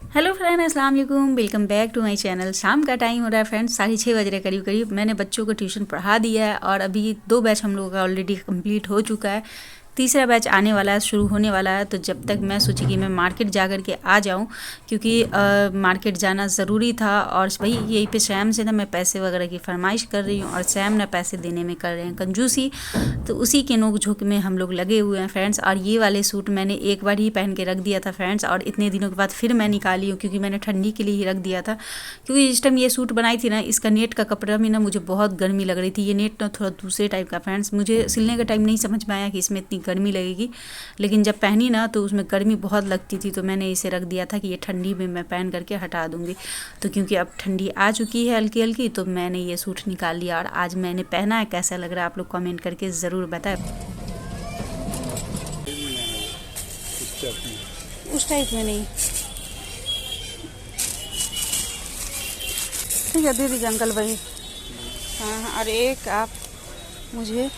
Hello friend, अस्सलाम वालेकुम। Welcome back to my channel. शाम का टाइम हो रहा है फ्रेंड्स, 6:30 बज रहे करीब करीब। मैंने बच्चों को ट्यूशन पढ़ा दिया है और अभी 2 बैच हम लोगों का ऑलरेडी कंप्लीट हो चुका है। तीसरा बैच आने वाला है, शुरू होने वाला है। तो जब तक मैं सोची कि मैं मार्केट जा कर के आ जाऊं, क्योंकि मार्केट जाना ज़रूरी था। और वही यहीं पे सैम से ना मैं पैसे वगैरह की फरमाइश कर रही हूँ और सैम ना पैसे देने में कर रहे हैं कंजूसी। तो उसी के नोक झोंक में हम लोग लगे हुए हैं फ्रेंड्स। और ये वाले सूट मैंने एक बार ही पहन के रख दिया था फ्रेंड्स, और इतने दिनों के बाद फिर मैं निकाली हूँ क्योंकि मैंने ठंडी के लिए ही रख दिया था। क्योंकि जिस टाइम ये सूट बनाई थी ना, इसका नेट का कपड़ा में ना मुझे बहुत गर्मी लग रही थी। ये नेट ना थोड़ा दूसरे टाइप का फ्रेंड्स, मुझे सिलने का टाइम नहीं समझ में आया कि इसमें इतनी गर्मी लगेगी, लेकिन जब पहनी ना तो उसमें गर्मी बहुत लगती थी। तो मैंने इसे रख दिया था कि ये ठंडी में मैं पहन करके हटा दूँगी। तो क्योंकि अब ठंडी आ चुकी है हल्की हल्की, तो मैंने ये सूट निकाल लिया और आज मैंने पहना है। कैसा लग रहा है आप लोग कमेंट करके ज़रूर बताएं। उस टाइप में नहीं, ठीक है दे दीजिए अंकल वही। हाँ, और एक आप मुझे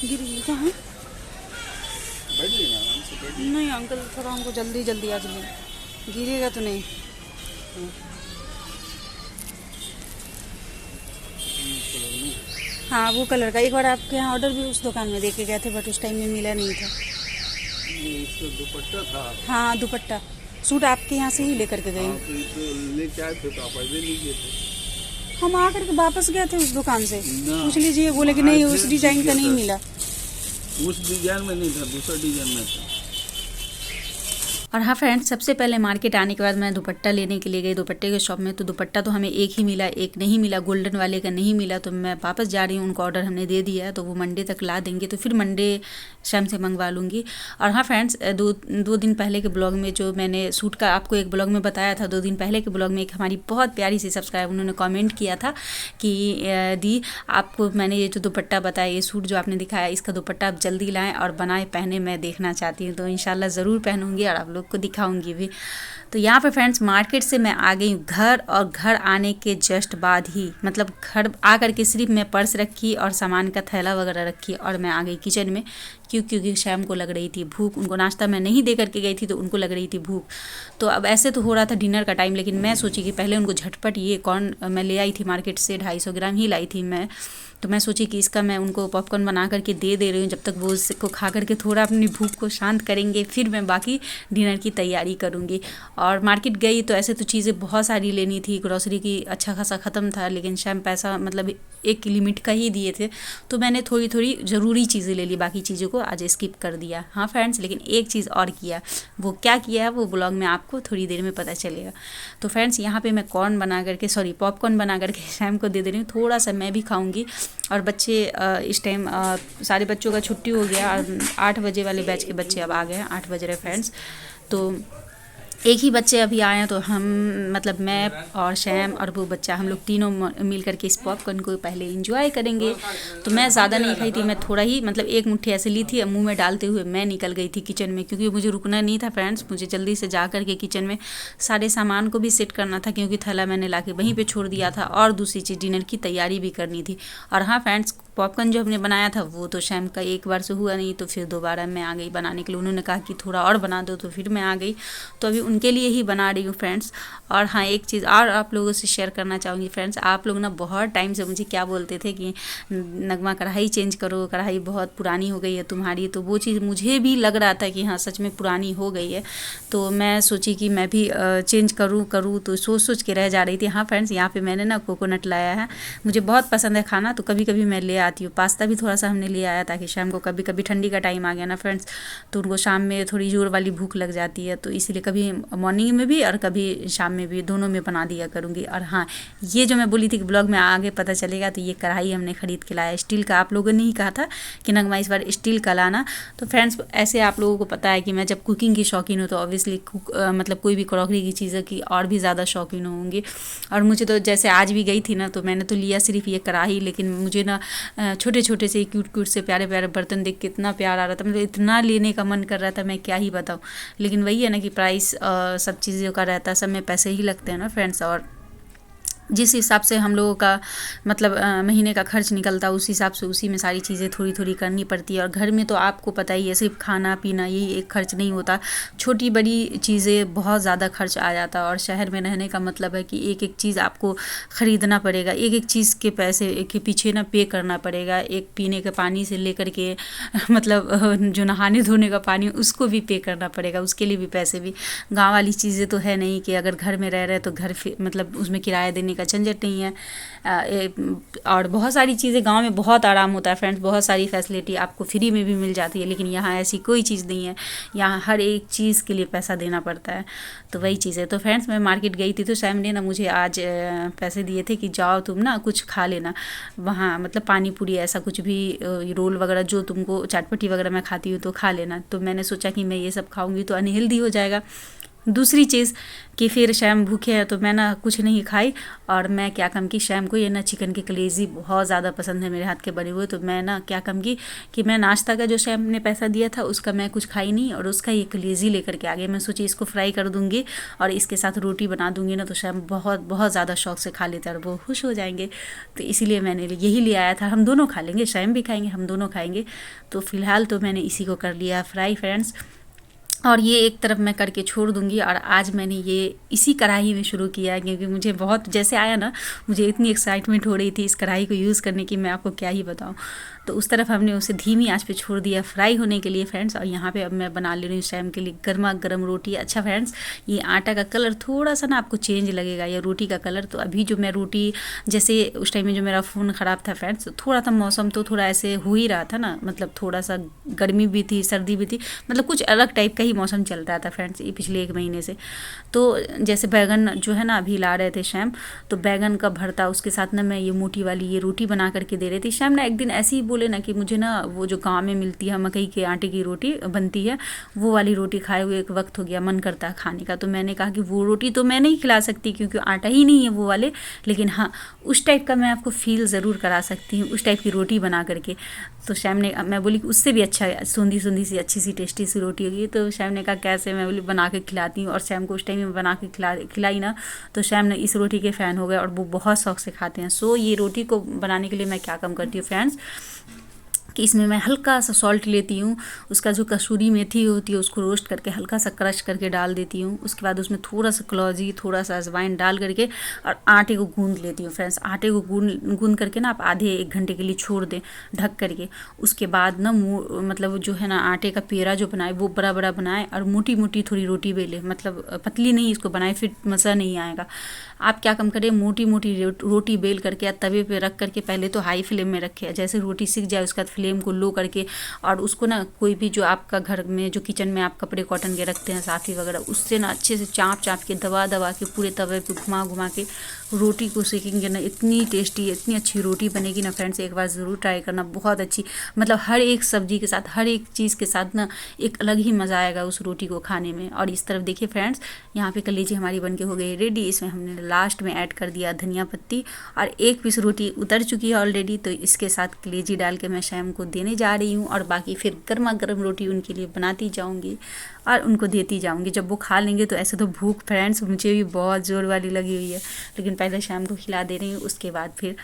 गिर गई कहाँ? नहीं अंकल, थोड़ा हमको जल्दी जल्दी आज ले, गिरेगा तो नहीं। हाँ वो कलर का एक बार आपके यहाँ ऑर्डर भी उस दुकान में देके गए थे, बट उस टाइम में मिला नहीं था। दुपट्टा था। हाँ दुपट्टा सूट आपके यहाँ से ही लेकर के गई। तो लेके आए थे तो आप पैसे लीजिए थे। हम आकर के वापस गए थे उस दुकान से, पूछ लीजिए। बोले कि नहीं उस डिजाइन का नहीं मिला। उस डिजाइन में नहीं था, दूसरा डिजाइन में था। और हाँ फ्रेंड्स, सबसे पहले मार्केट आने के बाद मैं दुपट्टा लेने के लिए गई दुपट्टे के शॉप में। तो दुपट्टा तो हमें एक ही मिला, एक नहीं मिला, गोल्डन वाले का नहीं मिला। तो मैं वापस जा रही हूँ, उनको ऑर्डर हमने दे दिया है, तो वो मंडे तक ला देंगे। तो फिर मंडे शाम से मंगवा लूँगी। और हाँ फ्रेंड्स, दो दिन पहले के ब्लॉग में जो मैंने सूट का आपको एक ब्लॉग में बताया था, 2 दिन पहले के ब्लॉग में एक हमारी बहुत प्यारी सी सब्सक्राइबर उन्होंने कॉमेंट किया था कि दी आपको मैंने ये जो दुपट्टा बताया, ये सूट जो आपने दिखाया, इसका दुपट्टा आप जल्दी लाएँ और बनाए पहने, मैं देखना चाहती हूँ। तो इंशाल्लाह ज़रूर पहनूँगी और आप लोग को दिखाऊंगी भी। तो यहाँ पे फ्रेंड्स मार्केट से मैं आ गई घर, और घर आने के जस्ट बाद ही, मतलब घर आकर के सिर्फ मैं पर्स रखी और सामान का थैला वगैरह रखी और मैं आ गई किचन में। क्योंकि शाम को लग रही थी भूख, उनको नाश्ता मैं नहीं दे करके गई थी तो उनको लग रही थी भूख। तो अब ऐसे तो हो रहा था डिनर का टाइम, लेकिन मैं सोची कि पहले उनको झटपट ये कॉर्न मैं ले आई थी मार्केट से, 250 ग्राम ही लाई थी मैं। तो मैं सोची कि इसका मैं उनको पॉपकॉर्न बना करके दे रही हूँ, जब तक वो इसको खा करके थोड़ा अपनी भूख को शांत करेंगे, फिर मैं बाकी डिनर की तैयारी करूँगी। और मार्केट गई तो ऐसे तो चीज़ें बहुत सारी लेनी थी, ग्रॉसरी की अच्छा खासा ख़त्म था, लेकिन शाम पैसा मतलब एक लिमिट का ही दिए थे, तो मैंने थोड़ी थोड़ी ज़रूरी चीज़ें ले ली, बाकी चीज़ों को आज स्किप कर दिया। हाँ फ्रेंड्स, लेकिन एक चीज़ और किया, वो क्या किया है वो ब्लॉग में आपको थोड़ी देर में पता चलेगा। तो फ्रेंड्स यहाँ पे मैं कॉर्न बना करके पॉपकॉर्न बना करके शाम को दे रही हूँ, थोड़ा सा मैं भी खाऊँगी। और बच्चे इस टाइम सारे बच्चों का छुट्टी हो गया और 8 बजे वाले बैच के बच्चे अब आ गए हैं, 8 बज रहे फ्रेंड्स। तो एक ही बच्चे अभी आए हैं, तो हम मतलब मैं और शैम और वो बच्चा, हम लोग तीनों मिल करके इस पॉपकॉर्न को पहले एंजॉय करेंगे। तो मैं ज़्यादा नहीं खाई थी, मैं थोड़ा ही मतलब एक मुट्ठी ऐसे ली थी, मुंह में डालते हुए मैं निकल गई थी किचन में, क्योंकि मुझे रुकना नहीं था फ्रेंड्स। मुझे जल्दी से जा करके किचन में सारे सामान को भी सेट करना था, क्योंकि थैला मैंने ला के वहीं पर छोड़ दिया था, और दूसरी चीज़ डिनर की तैयारी भी करनी थी। और हाँ फ्रेंड्स, पॉपकॉर्न जो हमने बनाया था वो तो शैम का एक बार से हुआ नहीं, तो फिर दोबारा मैं आ गई बनाने के लिए। उन्होंने कहा कि थोड़ा और बना दो, तो फिर मैं आ गई। तो अभी उनके लिए ही बना रही हूँ फ्रेंड्स। और हाँ, एक चीज़ और आप लोगों से शेयर करना चाहूँगी फ्रेंड्स। आप लोग ना बहुत टाइम से मुझे क्या बोलते थे कि नगमा कढ़ाई चेंज करो, कढ़ाई बहुत पुरानी हो गई है तुम्हारी। तो वो चीज़ मुझे भी लग रहा था कि हाँ सच में पुरानी हो गई है। तो मैं सोची कि मैं भी चेंज करूँ, तो सोच के रह जा रही थी। हाँ फ्रेंड्स, यहाँ पर मैंने ना कोकोनट लाया है, मुझे बहुत पसंद है खाना, तो कभी कभी मैं ले आती हूँ। पास्ता भी थोड़ा सा हमने ले आया, ताकि शाम को कभी कभी ठंडी का टाइम आ गया ना फ्रेंड्स, तो उनको शाम में थोड़ी जोर वाली भूख लग जाती है, तो इसलिए कभी मॉर्निंग में भी और कभी शाम में भी, दोनों में बना दिया करूँगी। और हाँ, ये जो मैं बोली थी कि ब्लॉग में आगे पता चलेगा, तो ये कढ़ाई हमने ख़रीद के लाया स्टील का। आप लोगों ने ही कहा था कि नगमा इस बार स्टील का लाना। तो फ्रेंड्स ऐसे आप लोगों को पता है कि मैं जब कुकिंग की शौकीन हूँ, तो ऑब्वियसली मतलब कोई भी क्रॉकरी की चीज़ों की और भी ज़्यादा शौकीन होंगी। और मुझे तो जैसे आज भी गई थी ना, तो मैंने तो लिया सिर्फ ये कढ़ाई, लेकिन मुझे ना छोटे छोटे से क्यूट से प्यारे प्यारे बर्तन देख के इतना प्यार आ रहा था, मतलब इतना लेने का मन कर रहा था, मैं क्या ही बताऊँ। लेकिन वही है ना कि प्राइस सब चीज़ों का रहता है, सब में पैसे ही लगते हैं ना फ्रेंड्स। और जिस हिसाब से हम लोगों का मतलब महीने का खर्च निकलता उस हिसाब से उसी में सारी चीज़ें थोड़ी थोड़ी करनी पड़ती है। और घर में तो आपको पता ही है सिर्फ खाना पीना यही एक खर्च नहीं होता, छोटी बड़ी चीज़ें बहुत ज़्यादा खर्च आ जाता है। और शहर में रहने का मतलब है कि एक एक चीज़ आपको ख़रीदना पड़ेगा, एक एक चीज़ के पैसे के पीछे ना पे करना पड़ेगा। एक पीने के पानी से लेकर के मतलब जो नहाने धोने का पानी उसको भी पे करना पड़ेगा, उसके लिए भी पैसे भी। गाँव वाली चीज़ें तो है नहीं कि अगर घर में रह रहे तो घर मतलब उसमें किराया देने का झंझट नहीं है। और बहुत सारी चीज़ें गांव में बहुत आराम होता है फ्रेंड्स, बहुत सारी फैसिलिटी आपको फ्री में भी मिल जाती है। लेकिन यहाँ ऐसी कोई चीज़ नहीं है, यहाँ हर एक चीज़ के लिए पैसा देना पड़ता है। तो वही चीज़ है। तो फ्रेंड्स मैं मार्केट गई थी तो सैम ने ना मुझे आज पैसे दिए थे कि जाओ तुम ना कुछ खा लेना वहाँ, मतलब पानी पूरी ऐसा कुछ भी, रोल वगैरह जो तुमको चटपटी वगैरह मैं खाती हूँ तो खा लेना। तो मैंने सोचा कि मैं ये सब खाऊंगी तो अनहेल्दी हो जाएगा। दूसरी चीज़ कि फिर शैम भूखे है तो मैं ना कुछ नहीं खाई। और मैं क्या कम की शैम को ये ना चिकन की कलेजी बहुत ज़्यादा पसंद है मेरे हाथ के बने हुए। तो मैं ना क्या कम की कि मैं नाश्ता का जो शैम ने पैसा दिया था उसका मैं कुछ खाई नहीं और उसका ये कलेजी लेकर के आ गई। मैं सोची इसको फ्राई कर दूँगी और इसके साथ रोटी बना दूँगी ना तो शैम बहुत बहुत ज़्यादा शौक से खा लेते हैं और वो खुश हो जाएंगे। तो इसीलिए मैंने यही ले आया था, हम दोनों खा लेंगे, शैम भी खाएंगे हम दोनों खाएंगे। तो फ़िलहाल तो मैंने इसी को कर लिया फ्राई फ्रेंड्स। और ये एक तरफ मैं करके छोड़ दूंगी। और आज मैंने ये इसी कढ़ाई में शुरू किया है क्योंकि मुझे बहुत जैसे आया ना, मुझे इतनी एक्साइटमेंट हो रही थी इस कढ़ाई को यूज़ करने की, मैं आपको क्या ही बताऊं। तो उस तरफ हमने उसे धीमी आंच पे छोड़ दिया फ्राई होने के लिए फ्रेंड्स। और यहाँ पे अब मैं बना ले रही हूँ शैम के लिए गर्मा गर्म रोटी। अच्छा फ्रेंड्स, ये आटा का कलर थोड़ा सा ना आपको चेंज लगेगा, या रोटी का कलर। तो अभी जो मैं रोटी, जैसे उस टाइम में जो मेरा फ़ोन ख़राब था फ्रेंड्स, थोड़ा सा मौसम तो थोड़ा ऐसे हो ही रहा था ना, मतलब थोड़ा सा गर्मी भी थी सर्दी भी थी, मतलब कुछ अलग टाइप का ही मौसम चल रहा था फ्रेंड्स ये पिछले 1 महीने से। तो जैसे बैगन जो है ना अभी ला रहे थे शैम, तो बैगन का भरता उसके साथ ना मैं ये मोटी वाली ये रोटी बना करके दे रही थी। शैम ना एक दिन ऐसे ही बोले ना कि मुझे ना वो जो गाँव में मिलती है मकई के आटे की रोटी बनती है, वो वाली रोटी खाए हुए एक वक्त हो गया, मन करता है खाने का। तो मैंने कहा कि वो रोटी तो मैं नहीं खिला सकती क्योंकि आटा ही नहीं है वो वाले, लेकिन हाँ उस टाइप का मैं आपको फील ज़रूर करा सकती हूँ, उस टाइप की रोटी बना करके। तो शैम ने, मैं बोली कि उससे भी अच्छा सूंधी सूंधी सी अच्छी सी टेस्टी सी रोटी होगी। तो शैम ने कहा कैसे, मैं बोली बना के खिलाती हूँ। और शैम को उस टाइम में बना के खिलाई ना तो शैम ने इस रोटी के फ़ैन हो गए और वो बहुत शौक से खाते हैं। सो ये रोटी को बनाने के लिए मैं क्या कम करती हूँ फ्रेंड्स कि इसमें मैं हल्का सा सॉल्ट लेती हूँ, उसका जो कसूरी मेथी होती है उसको रोस्ट करके हल्का सा क्रश करके डाल देती हूँ। उसके बाद उसमें थोड़ा सा कलौजी, थोड़ा सा अजवाइन डाल करके और आटे को गूंद लेती हूँ फ्रेंड्स। आटे को गूंद करके ना आप आधे 1 घंटे के लिए छोड़ दें ढक करके। उसके बाद ना मतलब जो है ना आटे का पेड़ा जो बनाए वो बड़ा बड़ा बनाए और मोटी मोटी थोड़ी रोटी बेले, मतलब पतली नहीं इसको बनाए, फिर मज़ा नहीं आएगा। आप क्या कम करें, मोटी मोटी रोटी बेल करके या तवे पे रख करके पहले तो हाई फ्लेम में रखें, जैसे रोटी सिक जाए उसके बाद फ्लेम को लो करके, और उसको ना कोई भी जो आपका घर में जो किचन में आप कपड़े कॉटन के रखते हैं साफ़ी वगैरह, उससे ना अच्छे से चाँप के दबा के पूरे तवे पे घुमा के रोटी को सेकेंगे ना, इतनी टेस्टी इतनी अच्छी रोटी बनेगी ना फ्रेंड्स, एक बार ज़रूर ट्राई करना। बहुत अच्छी, मतलब हर एक सब्जी के साथ हर एक चीज़ के साथ ना एक अलग ही मज़ा आएगा उस रोटी को खाने में। और इस तरफ देखिए फ्रेंड्स, यहाँ पे कलेजी हमारी बनके हो गई रेडी। इसमें हमने लास्ट में ऐड कर दिया धनिया पत्ती और 1 पीस रोटी उतर चुकी है ऑलरेडी। तो इसके साथ कलेजी डाल के मैं शैम को देने जा रही हूँ और बाकी फिर गर्मा गर्म रोटी उनके लिए बनाती जाऊँगी और उनको देती जाऊँगी। जब वो खा लेंगे तो ऐसे तो भूख फ्रेंड्स मुझे भी बहुत ज़ोर वाली लगी हुई है, लेकिन पहले शैम को खिला दे रही हूँ, उसके बाद फिर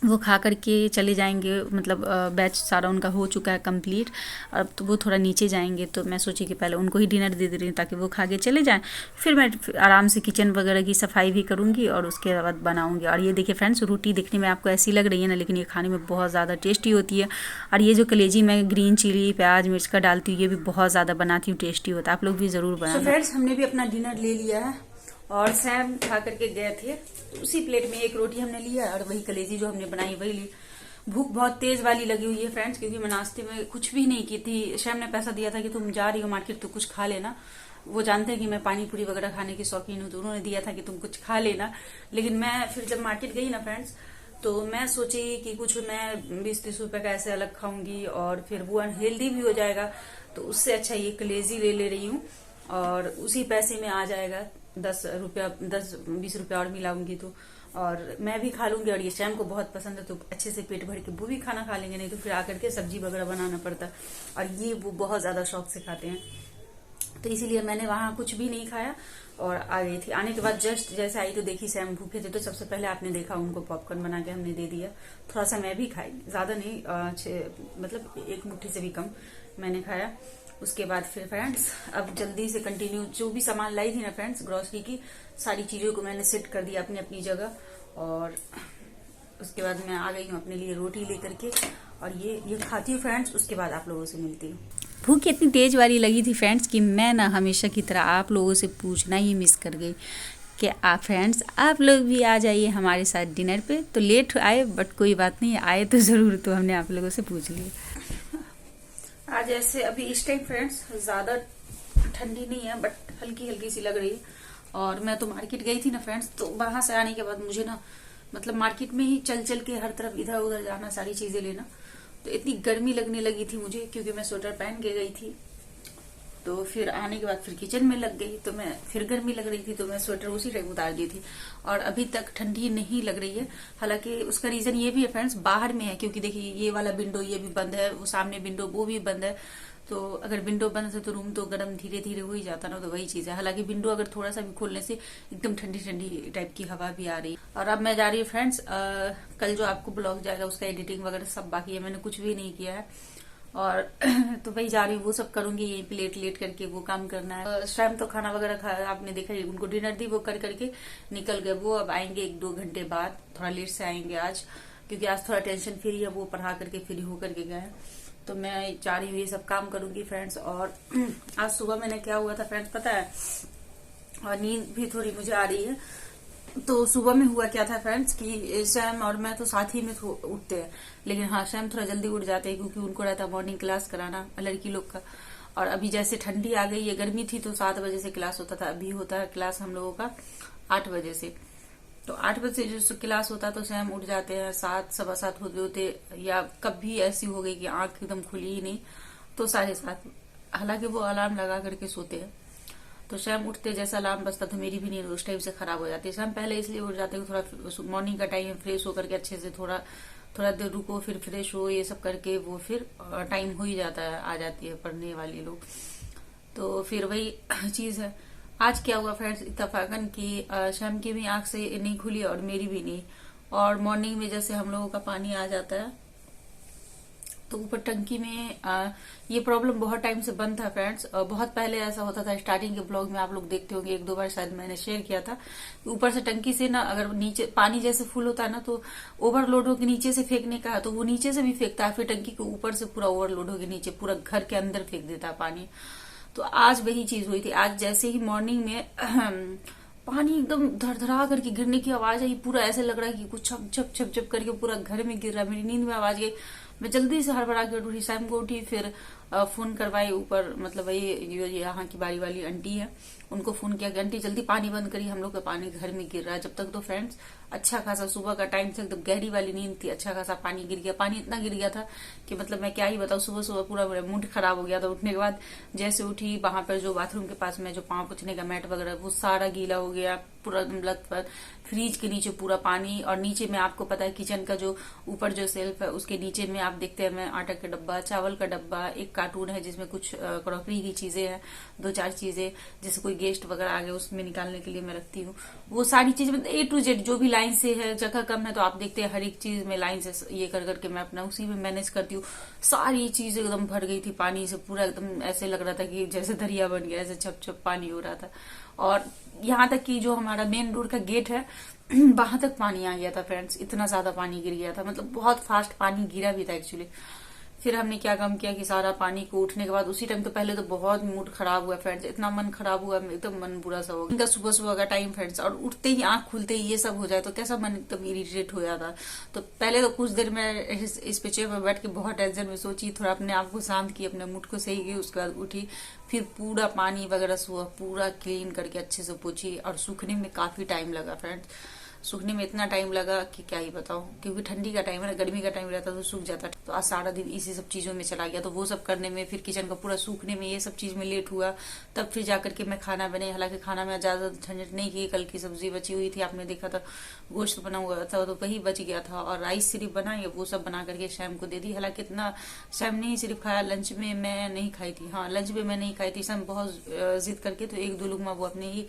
वो खा करके चले जाएंगे। मतलब बैच सारा उनका हो चुका है कंप्लीट, अब तो वो थोड़ा नीचे जाएंगे। तो मैं सोची कि पहले उनको ही डिनर दे रही हूँ ताकि वो खा के चले जाएं, फिर मैं आराम से किचन वगैरह की सफाई भी करूँगी और उसके बाद बनाऊँगी। और ये देखिए फ्रेंड्स, रोटी देखने में आपको ऐसी लग रही है ना, लेकिन ये खाने में बहुत ज़्यादा टेस्टी होती है। और ये जो कलेजी मैं ग्रीन चिली प्याज मिर्च का डालती हूँ, ये भी बहुत ज़्यादा बनाती हूँ, टेस्टी होता है, आप लोग भी ज़रूर बनाना। फ्रेंड्स हमने भी अपना डिनर ले लिया है और सैम खा करके गए थे, तो उसी प्लेट में 1 रोटी हमने लिया और वही कलेजी जो हमने बनाई वही ली। भूख बहुत तेज वाली लगी हुई है फ्रेंड्स, क्योंकि मैं नाश्ते में कुछ भी नहीं की थी। सैम ने पैसा दिया था कि तुम जा रही हो मार्केट तो कुछ खा लेना, वो जानते हैं कि मैं पानी पूरी वगैरह खाने की शौकीन हूँ, तो उन्होंने दिया था कि तुम कुछ खा लेना। लेकिन मैं फिर जब मार्केट गई ना फ्रेंड्स, तो मैं सोची कि कुछ मैं 20-30 रुपए का ऐसे अलग खाऊंगी और फिर वो अनहेल्दी भी हो जाएगा, तो उससे अच्छा ये कलेजी ले रही हूँ और उसी पैसे में आ जाएगा 10-20 रुपया और मिलाऊंगी तो, और मैं भी खा लूंगी। और ये शैम को बहुत पसंद है तो अच्छे से पेट भर के वो भी खाना खा लेंगे, नहीं तो फिर आकर के सब्जी वगैरह बनाना पड़ता, और ये वो बहुत ज्यादा शौक से खाते हैं। तो इसीलिए मैंने वहां कुछ भी नहीं खाया और आ गई थी। आने के बाद जस्ट जैसे आई तो देखी सैम भूखे थे, तो सबसे पहले आपने देखा उनको पॉपकॉर्न बना के हमने दे दिया। थोड़ा सा मैं भी खाई, ज्यादा नहीं, मतलब एक मुट्ठी से भी कम मैंने खाया। उसके बाद फिर फ्रेंड्स अब जल्दी से कंटिन्यू, जो भी सामान लाई थी ना फ्रेंड्स ग्रोसरी की, सारी चीजों को मैंने सेट कर दिया अपनी अपनी जगह। और उसके बाद मैं आ गई हूँ अपने लिए रोटी लेकर के, और ये खाती हूँ फ्रेंड्स। उसके बाद आप लोगों से मिलती हूँ। भूख इतनी तेज वाली लगी थी फ्रेंड्स कि मैं ना हमेशा की तरह आप लोगों से पूछना ही मिस कर गई कि आप फ्रेंड्स आप लोग भी आ जाइए हमारे साथ डिनर पे। तो लेट आए बट कोई बात नहीं, आए तो जरूर, तो हमने आप लोगों से पूछ लिया। आज ऐसे अभी इस टाइम फ्रेंड्स ज्यादा ठंडी नहीं है बट हल्की हल्की सी लग रही है। और मैं तो मार्केट गई थी ना फ्रेंड्स, तो वहां से आने के बाद मुझे ना मतलब मार्केट में ही चल चल के हर तरफ इधर उधर जाना, सारी चीजें लेना, तो इतनी गर्मी लगने लगी थी मुझे, क्योंकि मैं स्वेटर पहन के गई थी। तो फिर आने के बाद फिर किचन में लग गई, तो मैं फिर गर्मी लग रही थी, तो मैं स्वेटर उसी टाइम उतार दी थी। और अभी तक ठंडी नहीं लग रही है। हालांकि उसका रीजन ये भी है फ्रेंड्स, बाहर में है, क्योंकि देखिए ये वाला विंडो ये भी बंद है, वो सामने विंडो वो भी बंद है। तो अगर विंडो बंद है तो रूम तो गर्म धीरे धीरे हो ही जाता ना, तो वही चीज है। हालांकि विंडो अगर थोड़ा सा भी खोलने से एकदम ठंडी ठंडी टाइप की हवा भी आ रही है। और अब मैं जा रही हूँ फ्रेंड्स, कल जो आपको ब्लॉग जाएगा उसका एडिटिंग वगैरह सब बाकी है, मैंने कुछ भी नहीं किया है। और तो वही जा रही हूँ, वो सब करूंगी, यही प्लेट लेट करके वो काम करना है। शाम तो खाना वगैरह खाया, आपने देखा ही, उनको डिनर दी, वो कर करके निकल गए। वो अब आएंगे 1-2 घंटे बाद, थोड़ा लेट से आएंगे आज, क्योंकि आज थोड़ा टेंशन फ्री है, वो पढ़ा करके फ्री होकर के गए। तो मैं जा रही हूँ, ये सब काम करूंगी फ्रेंड्स। और आज सुबह मैंने क्या हुआ था फ्रेंड्स पता है, और नींद भी थोड़ी मुझे आ रही है। तो सुबह में हुआ क्या था फ्रेंड्स कि शैम और मैं तो साथ ही में उठते हैं, लेकिन हाँ शैम थोड़ा जल्दी उठ जाते हैं, क्योंकि उनको रहता है मॉर्निंग क्लास कराना लड़की लोग का। और अभी जैसे ठंडी आ गई है, गर्मी थी तो 7 बजे से क्लास होता था, अभी होता है क्लास हम लोगों का 8 बजे से। तो 8 बजे से जो क्लास होता है तो शैम उठ जाते हैं 7, 7:15 होते होते, या कभी ऐसी हो गई कि आंख एकदम खुली ही नहीं तो 7:30। हालांकि वो अलार्म लगा करके सोते हैं, तो शैम उठते जैसा अलार्म बजता तो मेरी भी नींद उस टाइम से खराब हो जाती है। शैम पहले इसलिए उठ जाते हैं थोड़ा मॉर्निंग का टाइम है, फ्रेश होकर के अच्छे से थोड़ा देर रुको, फिर फ्रेश हो, ये सब करके वो फिर टाइम हो ही जाता है, आ जाती है पढ़ने वाली लोग। तो फिर वही चीज है। आज क्या हुआ फ्रेंड्स, इत्तेफाकन कि शैम की भी आंख से नहीं खुली और मेरी भी नहीं। और मॉर्निंग में जैसे हम लोगों का पानी आ जाता है तो ऊपर टंकी में ये प्रॉब्लम बहुत टाइम से बंद था फ्रेंड्स। बहुत पहले ऐसा होता था, स्टार्टिंग के ब्लॉग में आप लोग देखते होंगे, 1-2 बार शायद मैंने शेयर किया था। ऊपर से टंकी से ना अगर नीचे पानी जैसे फुल होता है ना, तो ओवरलोड होकर नीचे से फेंकने का है, तो वो नीचे से भी फेंकता है, फिर टंकी के ऊपर से पूरा ओवरलोड होकर नीचे पूरा घर के अंदर फेंक देता है पानी। तो आज वही चीज हुई थी। आज जैसे ही मॉर्निंग में पानी एकदम धड़धड़ा करके गिरने की आवाज आई, पूरा ऐसे लग रहा है कि कुछ छप छप छप छप करके पूरा घर में गिर रहा है। मेरी नींद में आवाज गई, मैं जल्दी से हड़बड़ा के उठी, शाम को उठी, फिर फोन करवाई ऊपर, मतलब वही यहाँ की बारी वाली आंटी है, उनको फोन किया कि आंटी जल्दी पानी बंद करिए, हम लोग का पानी घर में गिर रहा है। जब तक तो फ्रेंड्स अच्छा खासा सुबह का टाइम था, एकदम गहरी वाली नींद थी, अच्छा खासा पानी गिर गया। पानी इतना गिर गया था कि मतलब मैं क्या ही बताऊं, सुबह सुबह पूरा मेरा मूड खराब हो गया था। उठने के बाद जैसे उठी, वहां पर जो बाथरूम के पास में जो पांव पोछने का मैट वगैरह वो सारा गीला हो गया, पूरा लगभग फ्रिज के नीचे पूरा पानी। और नीचे में आपको पता है किचन का जो ऊपर जो सेल्फ है उसके नीचे में आप देखते हैं, मैं आटा का डब्बा, चावल का डब्बा, एक कार्टून है जिसमें कुछ क्रॉकरी की चीजें हैं, 2-4 चीजें, जैसे कोई गेस्ट वगैरह आ गए उसमें निकालने के लिए मैं रखती हूँ। वो सारी चीजें मतलब A to Z जो भी लाइन से है, जगह कम है तो आप देखते हैं हर एक चीज में लाइन से ये कर करके मैं अपना उसी में मैनेज करती हूँ। सारी चीज एकदम भर गई थी पानी से, पूरा एकदम ऐसे लग रहा था कि जैसे दरिया बन गया, ऐसे छप छप पानी हो रहा था। और यहाँ तक कि जो हमारा मेन रोड का गेट है वहां तक पानी आ गया था फ्रेंड्स, इतना ज्यादा पानी गिर गया था, मतलब बहुत फास्ट पानी गिरा भी था एक्चुअली। फिर हमने क्या काम किया कि सारा पानी को उठने के बाद उसी टाइम तो पहले तो बहुत मूड खराब हुआ फ्रेंड्स, इतना मन खराब हुआ, एकदम मन बुरा सा हो गया। सुबह सुबह का टाइम फ्रेंड्स, और उठते ही आंख खुलते ही ये सब हो जाए तो कैसा मन एकदम इरिटेट हो जाता। तो पहले तो कुछ देर में इस पे चेयर पर बैठ के बहुत टेंशन में सोची, थोड़ा अपने आप को शांत की, अपने मूड को सही की, उसके बाद उठी, फिर पूरा पानी वगैरह सुबह पूरा क्लीन करके अच्छे से पोछी, और सूखने में काफी टाइम लगा फ्रेंड्स। सूखने में इतना टाइम लगा कि क्या ही बताऊं, क्योंकि ठंडी का टाइम है ना, गर्मी का टाइम रहता तो सूख जाता। तो आज सारा दिन इसी सब चीजों में चला गया, तो वो सब करने में, फिर किचन का पूरा सूखने में, ये सब चीज में लेट हुआ। तब फिर जाकर के मैं खाना बनाई। हालांकि खाना में ज्यादा झंझट नहीं की, कल की सब्जी बची हुई थी, आपने देखा था, गोश्त बना हुआ था तो वही बच गया था, और राइस सिर्फ बनाई, वो सब बना करके शैम को दे दी। हालांकि इतना शैम नहीं सिर्फ खाया, लंच में मैं नहीं खाई थी। हाँ, लंच में मैं नहीं खाई थी, शैम बहुत जिद करके तो 1-2 लुकमा वो अपने ही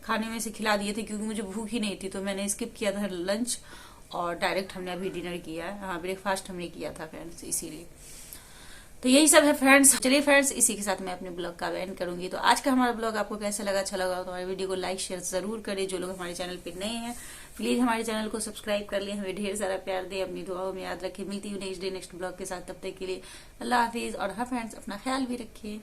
खाने में से खिला दिए थे, क्योंकि मुझे भूख ही नहीं थी, तो मैंने स्किप किया था लंच और डायरेक्ट हमने अभी डिनर किया है। हाँ, ब्रेकफास्ट हमने किया था फ्रेंड्स, इसीलिए। तो यही सब है फ्रेंड्स। चलिए फ्रेंड्स, इसी के साथ मैं अपने ब्लॉग का एंड करूंगी। तो आज का हमारा ब्लॉग आपको कैसा लगा, अच्छा लगा तो हमारे वीडियो को लाइक शेयर जरूर करें। जो लोग हमारे चैनल पे नए हैं प्लीज हमारे चैनल को सब्सक्राइब कर ले, हमें ढेर सारा प्यार दे, अपनी दुआओं में याद रखें। मिलती हूँ नेक्स्ट डे नेक्स्ट ब्लॉग के साथ, तब तक के लिए अल्लाह हाफिज। और हाँ फ्रेंड्स, अपना ख्याल भी रखिए।